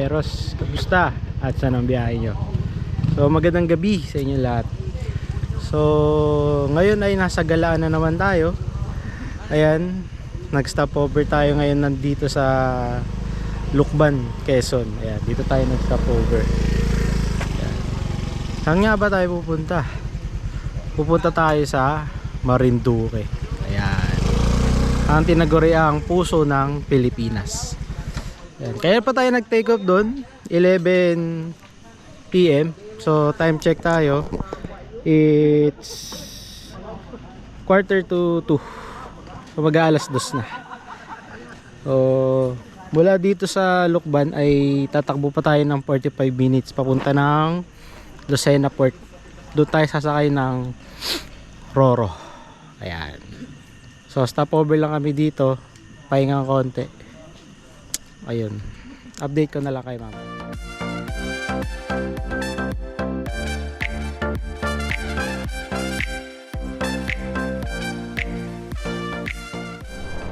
Biyaheros, kamusta? At saan ang biyahe nyo? So magandang gabi sa inyo lahat. So ngayon ay nasa Galaan na naman tayo. Ayan, nag-stop over tayo ngayon nandito sa Lucban, Quezon. Ayan, dito tayo nag-stop over. Ayan. Saan nga ba tayo pupunta? Pupunta tayo sa Marinduque. Ayan, ang tinaguriang puso ng Pilipinas. Ayan. Kaya pa tayo nag-take off doon 11 PM. So time check tayo, it's 1:45. So mag-aalas 2 na. So mula dito sa Lucban ay tatakbo pa tayo ng 45 minutes papunta ng Lucena Port. Doon tayo sasakay ng Roro. Ayan. So stop over lang kami dito, pahinga konti. Ayun, update ko na lang kay mama.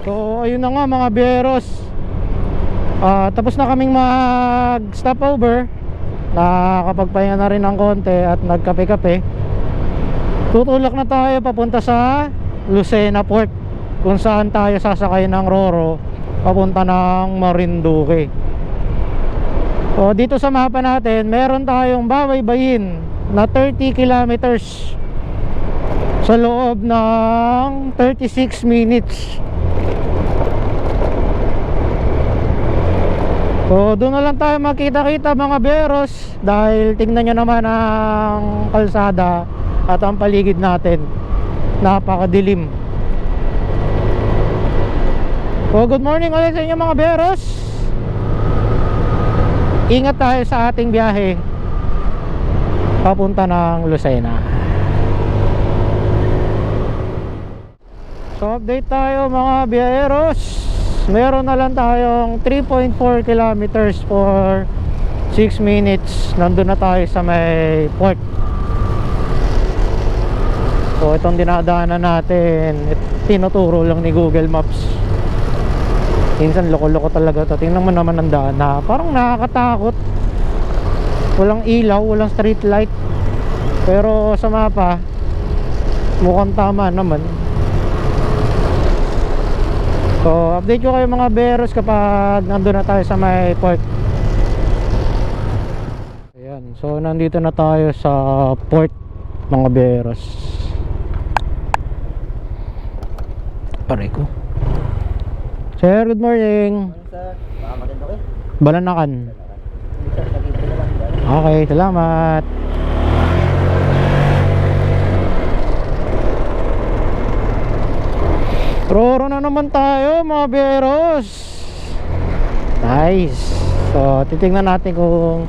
So ayun na nga mga biyeros, tapos na kaming mag stop over. Nakakapagpahinga na rin ng konti at nagkape-kape. Tutulak na tayo papunta sa Lucena Port, kung saan tayo sasakay ng Roro papunta ng Marinduque. So dito sa mapa natin meron tayong babaybayin na 30 kilometers sa loob ng 36 minutes. So doon na lang tayo makita-kita mga beros, dahil tingnan nyo naman ang kalsada at ang paligid natin, napakadilim. So good morning ulit sa inyo mga beros. Ingat tayo sa ating biyahe papunta ng Lucena. So update tayo mga biyaheros. Meron na lang tayong 3.4 kilometers for 6 minutes. Nandun na tayo sa may port. So itong dinadaanan natin, tinuturo lang ni Google Maps. Minsan loko-loko talaga to. Tingnan mo naman ang daan na parang nakakatakot. Walang ilaw, walang street light. Pero sa mapa mukhang tama naman. So update ko kayo mga beros kapag nandun na tayo sa may port. Ayan, so nandito na tayo sa port mga beros. Pare ko sir, good morning. Sir, Marinduque. Balanakan. Okay, salamat. Roro na naman tayo mga beros. Nice. So titingnan natin kung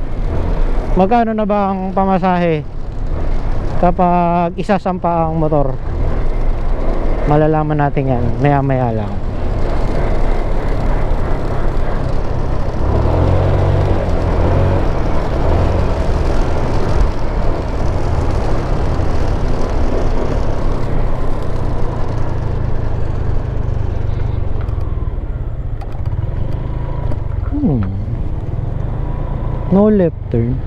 magkano na ba ang pamasahe kapag isasampa ang motor. Malalaman natin yan maya maya lang. No left turn.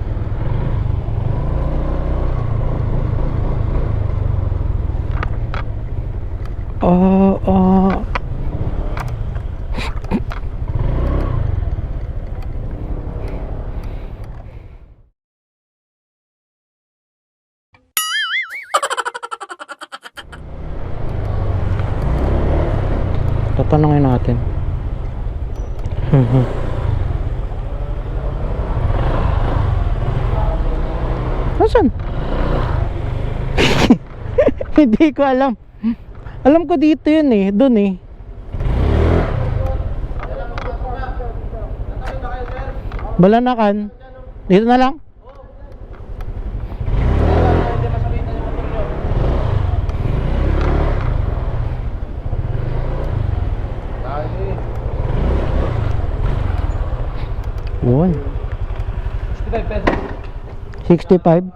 Tatanungin natin. Nasaan? Hindi ko alam. Alam ko dito yun eh, dun eh. Balanakan. Dito na lang. Yun. 65 pesos. 65.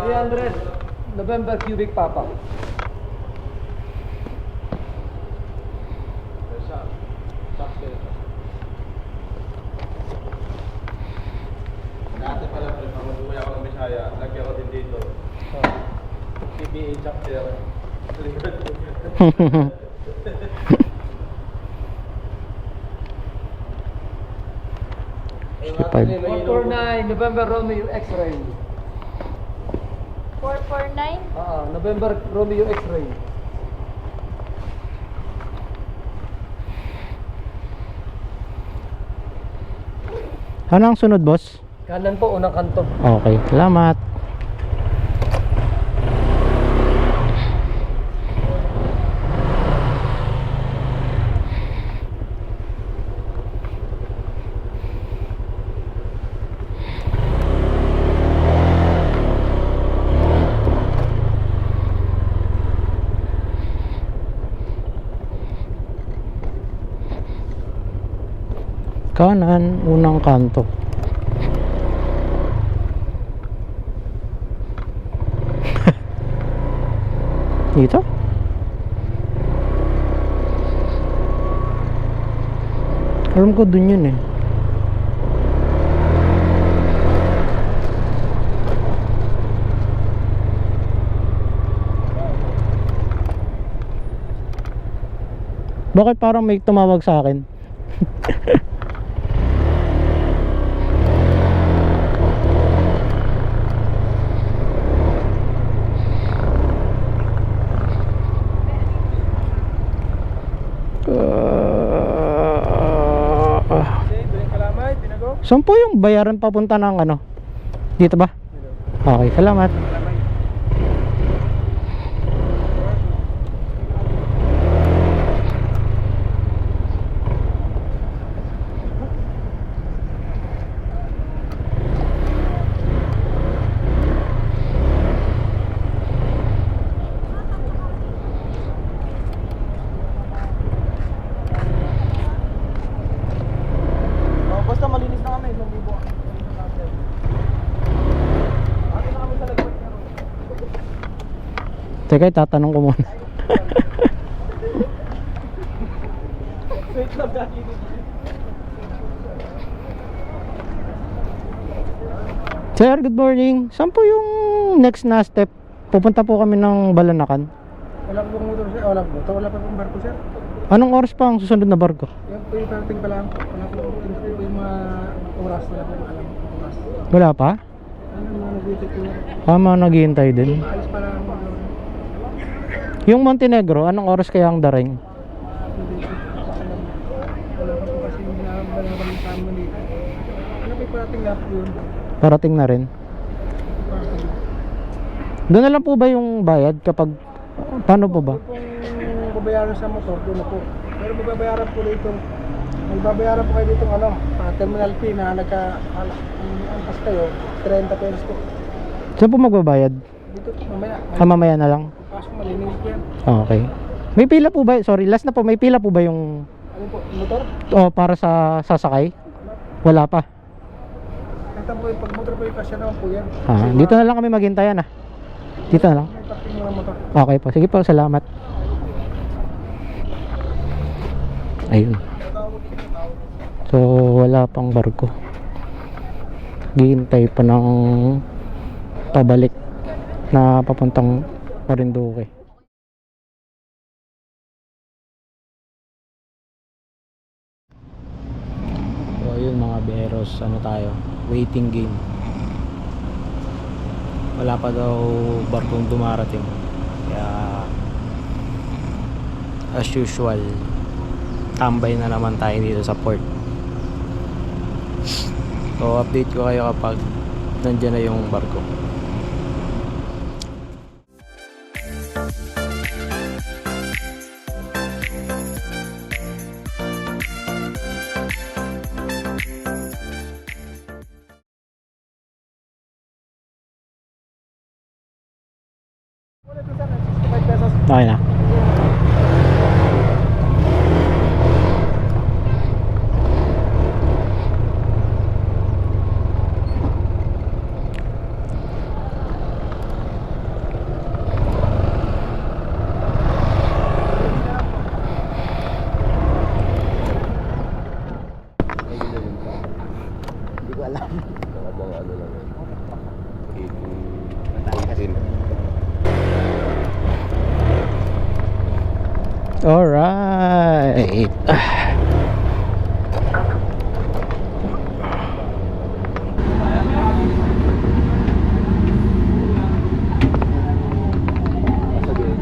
300 November cubic papa. PBA chapter. 449 November Romeo X-ray. 449? November Romeo X-ray. Ano ang sunod, boss? Kanan po, unang kanto. Okay, salamat. Kanan, unang kanto. Dito? Alam ko dun yun eh. Bakit parang may tumawag sa akin? Saan po yung bayaran papunta ng ano? Dito ba? Okay, salamat. Basta malinis na kami, isang libo. Ano na kami sa lagway niya? Teka, tatanong ko muna. Wait lang, dati. Sir, good morning. Saan po yung next na step? Pupunta po kami ng Balanakan. Wala po pong motor, sir. Wala po. Wala pa pong barko, sir. Anong oras pa ang susunod na barko? Yan po yung parating pa lang. Wala po yung mga oras. Wala po yung alam po oras. Wala pa? Ano yung mga nag-visit po yan? Mga naghihintay din. Maalis pa lang. Yung Montenegro, anong oras kaya ang daring? Wala pa po kasi yung binabalang sa amin dito. Ano po yung parating nga po yun? Parating na rin. Parating. Doon na lang po ba yung bayad kapag... Paano po ba? Kung babayaran sa motor, doon na po. Pero magbabayaran po dito. Magbabayaran po kayo dito ano, terminal fee na nagka-ampas kayo, 30 pesos po. Saan po magbabayad? Dito, mamaya. Mamaya na lang. Pasok malinis po yan. Okay. May pila po ba? Sorry, last na po. May pila po ba yung... Ano po, motor? para sa sasakay? Wala pa. Ito po, pag motor po yung kasya naman po yan. Dito na lang kami maghintayan ah. Dito na lang. May parking mga motor. Okay po. Sige po, salamat. Ayun. So, wala pang barko. Hihintay pa ng pabalik na papuntang Marinduque. So, ayun mga beros, ano tayo? Waiting game. Wala pa daw barkong dumarating. Kaya as usual, tambay na naman tayo dito sa port. So update ko kayo kapag nandiyan na yung barko. Wala ito sana, 65 pesos. Okay na. Hindi ko alam. Talagang ano lang yan. 18. Alright.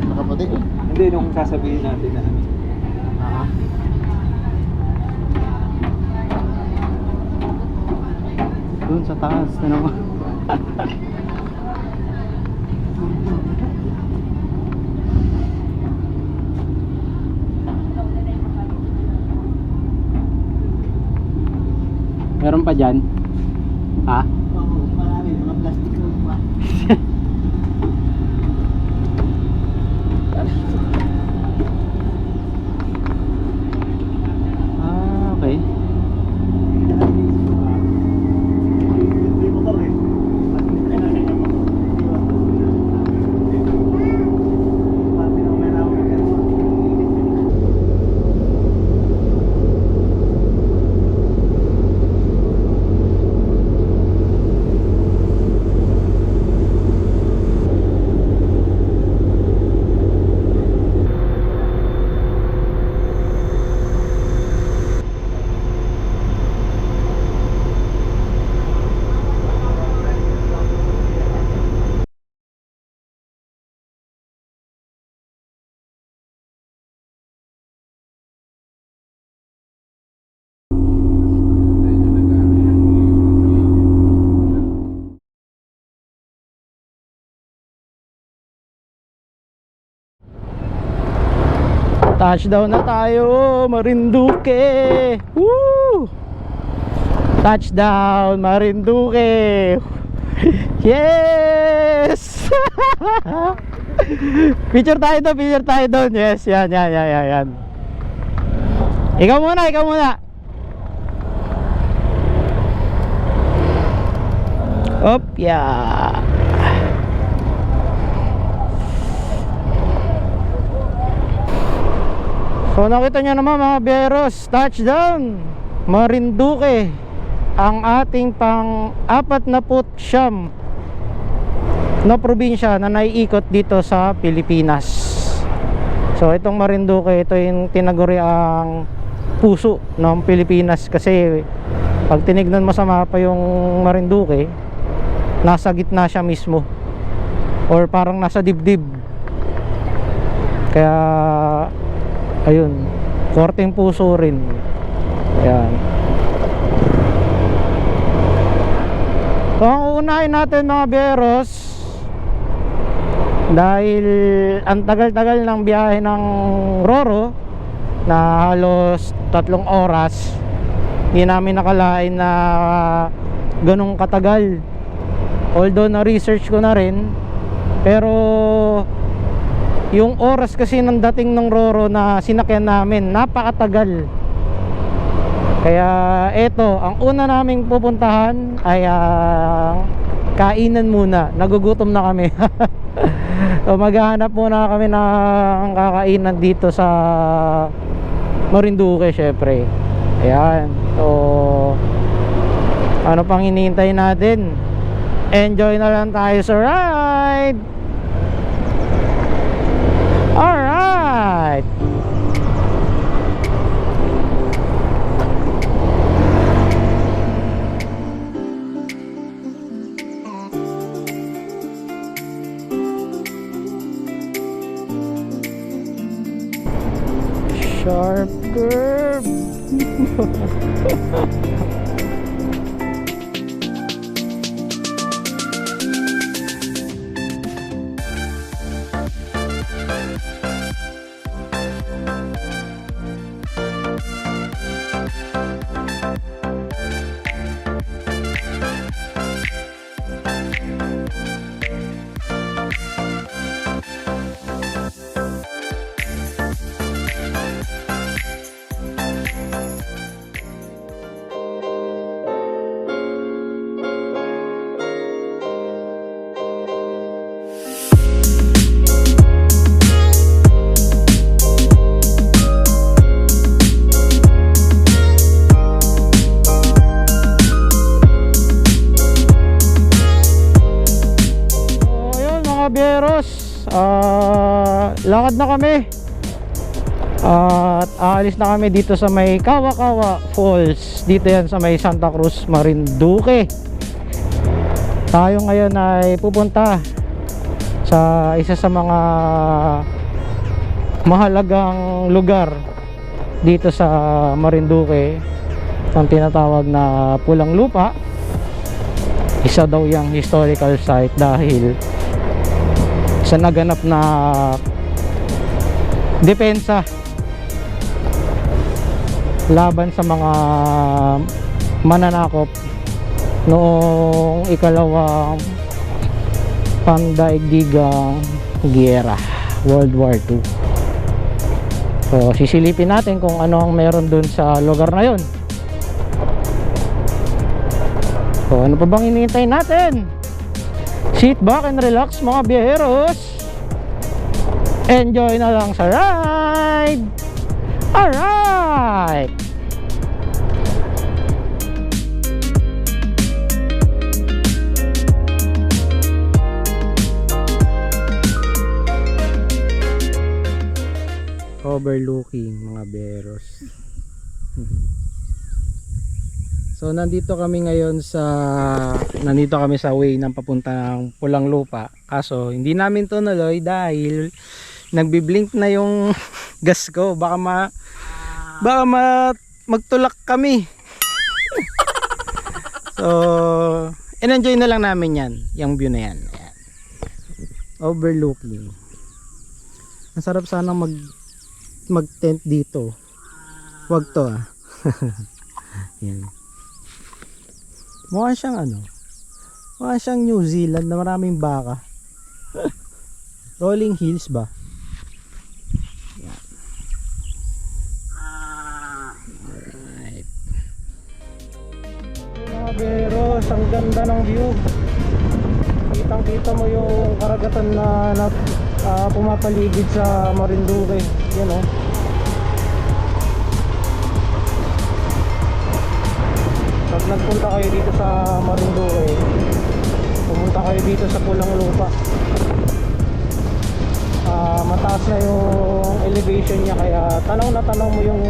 Nakaputi. Hindi, nung sasabihin natin na ano. Doon sa taas na naman. Meron pa dyan? Ha? Oo, marami. Mga plastic mo pa. Ah, okay. Touchdown na tayo, Marinduque. Woo! Touchdown, Marinduque. Yes! Picture tayo doon. Yes, yan. Ikaw muna. Op, yeah. So nakita nyo naman mga beros, touchdown Marinduque, ang ating pang-49 na probinsya na naiikot dito sa Pilipinas. So itong Marinduque, ito yung tinaguri ang puso ng Pilipinas. Kasi pag tinignan mo sa mapa yung Marinduque, nasa gitna siya mismo, or parang nasa dibdib. Kaya ayun, korteng puso rin. Ayan. So ang uunahin natin mga beros, dahil ang tagal-tagal ng biyahe ng Roro na halos 3 oras, hindi namin nakalain na ganong katagal. Although na research ko na rin, pero yung oras kasi ng dating ng Roro na sinakyan namin, napakatagal. Kaya eto, ang una naming pupuntahan ay kainan muna. Nagugutom na kami. So maghahanap muna kami ng kakainan dito sa Marinduque syempre. Ayan. So ano pang hinihintay natin? Enjoy na lang tayo sa ride. Alright. Sharp curve. Lakad na kami. At aalis na kami dito sa may Kawa-Kawa Falls. Dito yan sa may Santa Cruz, Marinduque. Tayo ngayon ay pupunta sa isa sa mga mahalagang lugar dito sa Marinduque, ang tinatawag na Pulang Lupa. Isa daw yung historical site dahil sa naganap na depensa laban sa mga mananakop noong ikalawang pandaigdigang giyera, World War II. So sisilipin natin kung ano ang meron dun sa lugar na yon. So ano pa bang hinihintay natin? Sit back and relax mga biyaheros. Enjoy na lang sa ride. Alright. Overlooking mga beros. So nandito kami ngayon nandito kami sa way ng papunta ng Pulang Lupa. Kaso hindi namin to natuloy dahil nagbi-blink na yung gas ko. Baka magtulak kami. So in-enjoy na lang namin yan, yung view na yan. Ayan. Overlooking. Ang sarap sana mag-tent dito. Wag to ah. Yan. Mukha siyang mukha siyang New Zealand na maraming baka. Rolling hills ba? Yan. Alright. Mga beros, ang ganda ng view. Kitang kita mo yung karagatan na pumapaligid sa Marinduque. Yan oh. Pag nagpunta kayo dito sa Marinduque, pumunta kayo dito sa Pulang Lupa. Mataas na yung elevation niya, kaya tanaw na tanaw mo yung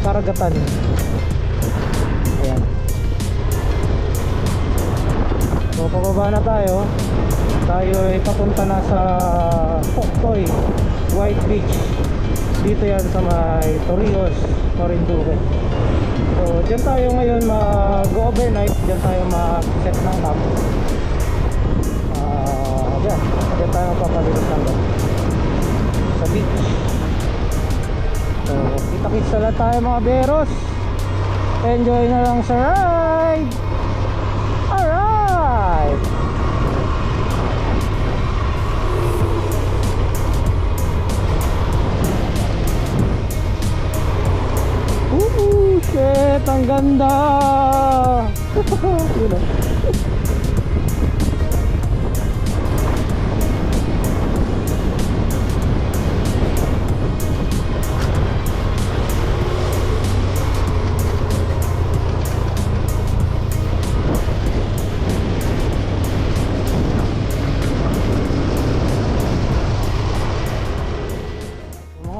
karagatan. Ayan. So pababa na tayo. Tayo ay papunta na sa Poktoy White Beach. Dito yan sa may Torrijos, Marinduque. So dyan tayo ngayon mag-overnight. Dyan tayo mag-set ng camp. Dyan tayo magpapalinis ng camp sa beach. So kita-kits na lang tayo mga beros. Enjoy na lang sa ride. Alright. Shit, ang ganda.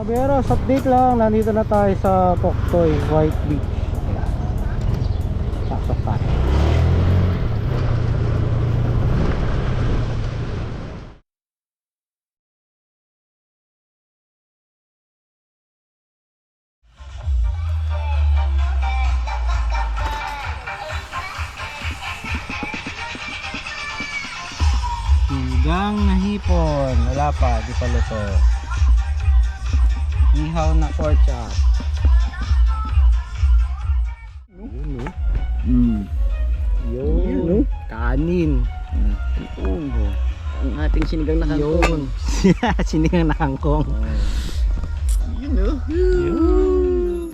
Beros, update lang, nandito na tayo sa Poktoy White Beach. Saksak tayo. Hanggang na hipon, wala pa, di pa luto. Ihaw na pork chop. Yun. Kanin. Ang ating sinigang na Yun. Sinigang na kangkong. Yun.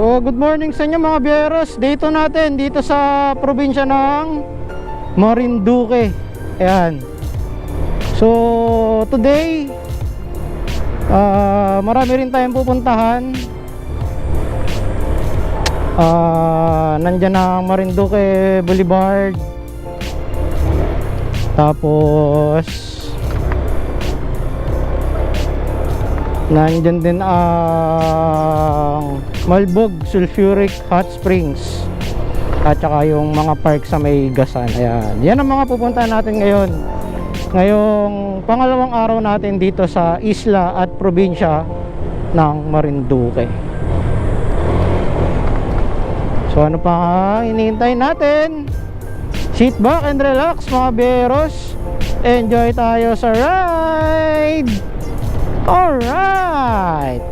So, good morning sa inyo mga biyeros. Dito natin, dito sa probinsya ng Marinduque. Ayan. So, today, marami rin tayong pupuntahan. Nandyan ang Marinduque Boulevard. Tapos, nandyan din ang Malbog Sulfuric Hot Springs at saka yung mga park sa may Gasan. Ayan. Yan ang mga pupuntahan natin ngayon. Ngayong pangalawang araw natin dito sa isla at probinsya ng Marinduque. So ano pa hinihintay natin? Sit back and relax mga beros. Enjoy tayo sa ride. Alright.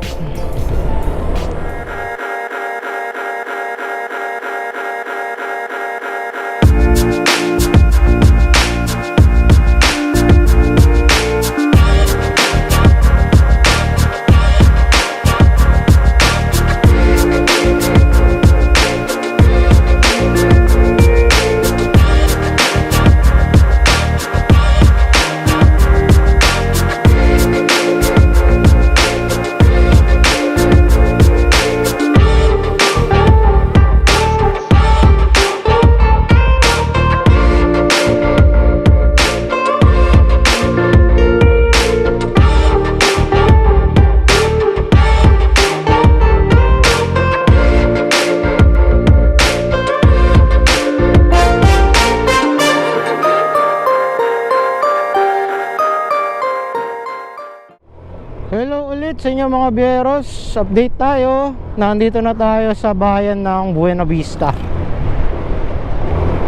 Hello ulit sa inyo mga biyeros. Update tayo. Nandito na tayo sa bayan ng Buena Vista.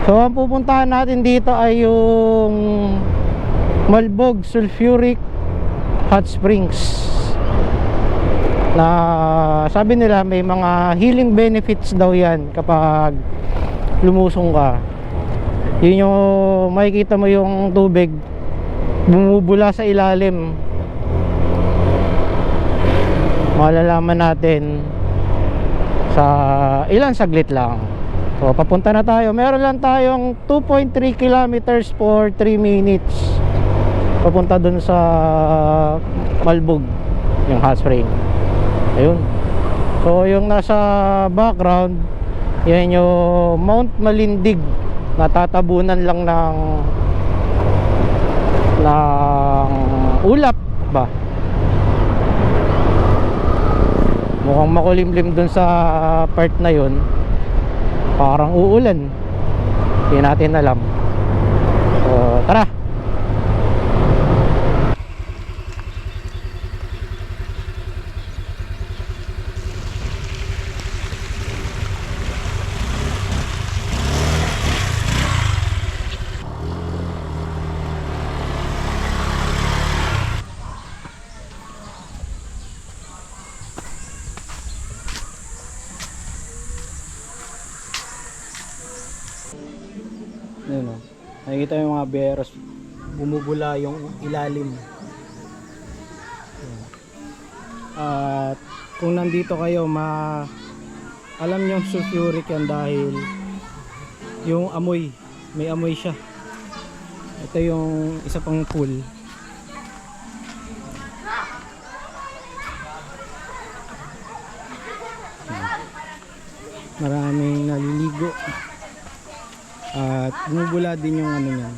So ang pupuntahan natin dito ay yung Malbog Sulfuric Hot Springs, na sabi nila may mga healing benefits daw yan kapag lumusong ka. Yun yung makikita mo yung tubig bumubula sa ilalim. Malalaman natin sa ilang saglit lang. So papunta na tayo. Meron lang tayong 2.3 kilometers for 3 minutes papunta dun sa Malbog, yung hot spring. Ayun. So yung nasa background, yan yung Mount Malindig, natatabunan lang ng ulap ba. Mukhang makulimlim dun sa part na yun. Parang uulan. Hindi natin alam. So tara. Ayun o. Nakikita yung mga beros, bumubula yung ilalim. At kung nandito kayo, alam yung sulfuric yan dahil yung amoy, may amoy siya. Ito yung isa pang pool. Maraming naliligo. At bumubula din yung ano niyan,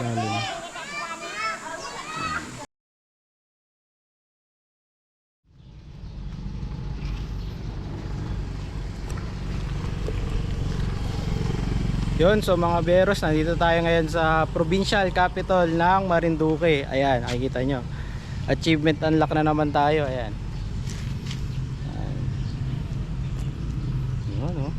lalim. Yun, so mga beros, nandito tayo ngayon sa provincial capital ng Marinduque. Ayan, nakikita nyo. Achievement unlock na naman tayo. Ayan. Ayan, oh.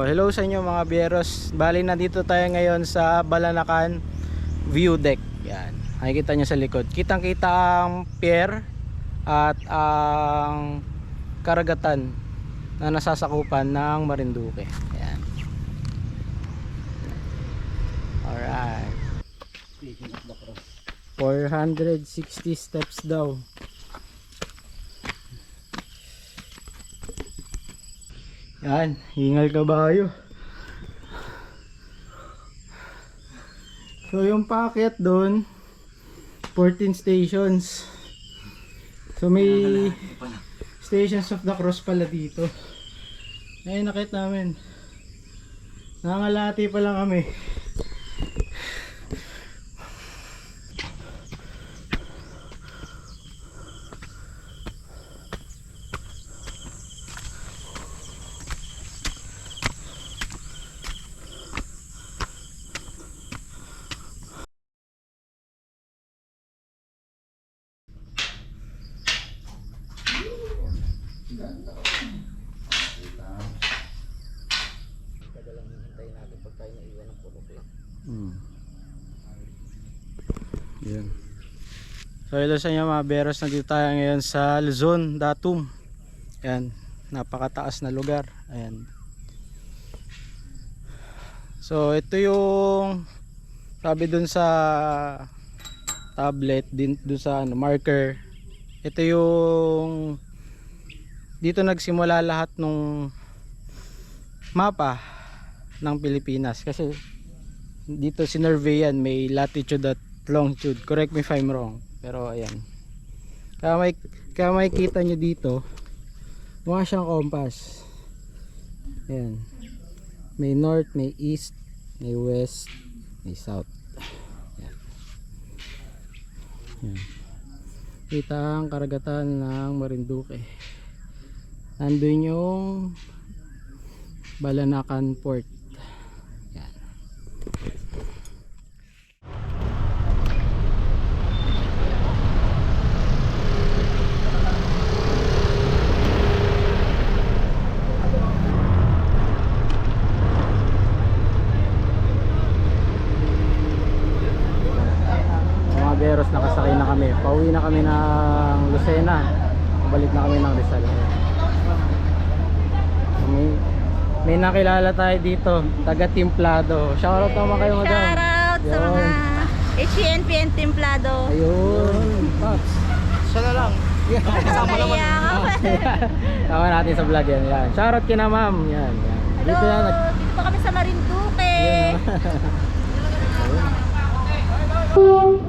hello sa inyo mga biyers. Bali nandito tayo ngayon sa Balanacan View Deck. Yan. Makikita nyo sa likod. Kitang-kita ang pier at ang karagatan na nasasakupan ng Marinduque. Yan. Alright. 460 steps daw. Yan, hingal kabayo. So yung paakyat doon 14 stations. So may Stations of the Cross pala dito. Ayun, nakita namin. Nangangalati pa lang kami. Yan. So hello sa inyo mga beros, nandito tayo ngayon sa Luzon, Datum. Yan, napakataas na lugar. Ayan. So ito yung sabi dun sa tablet, din dun sa marker. Ito yung dito nagsimula lahat nung mapa ng Pilipinas, kasi dito sinurvey yan, may latitude at longitude. Correct me if I'm wrong, pero ayan, kaya may kita nyo dito mukha siyang compass. Ayan, may north, may east, may west, may south. Ayan. Ayan. Kita ang karagatan ng Marinduque. Nandun yung Balanacan Port. Yan. Mga beros, nakasakay na kami. Pauwi na kami ng Lucena. Balik na kami ng Rizal. May nakilala tayo dito, taga Templado. Shoutout naman kayo, madam. Shoutout sa mga HNPN Templado. Ayun, Pops. Siya na lang. Kasama naman. Tama natin sa vlog yan. Yan. Shoutout kina ma'am. Yan. Yan. Hello, Dito yan. dito pa kami sa Marinduque. Yan.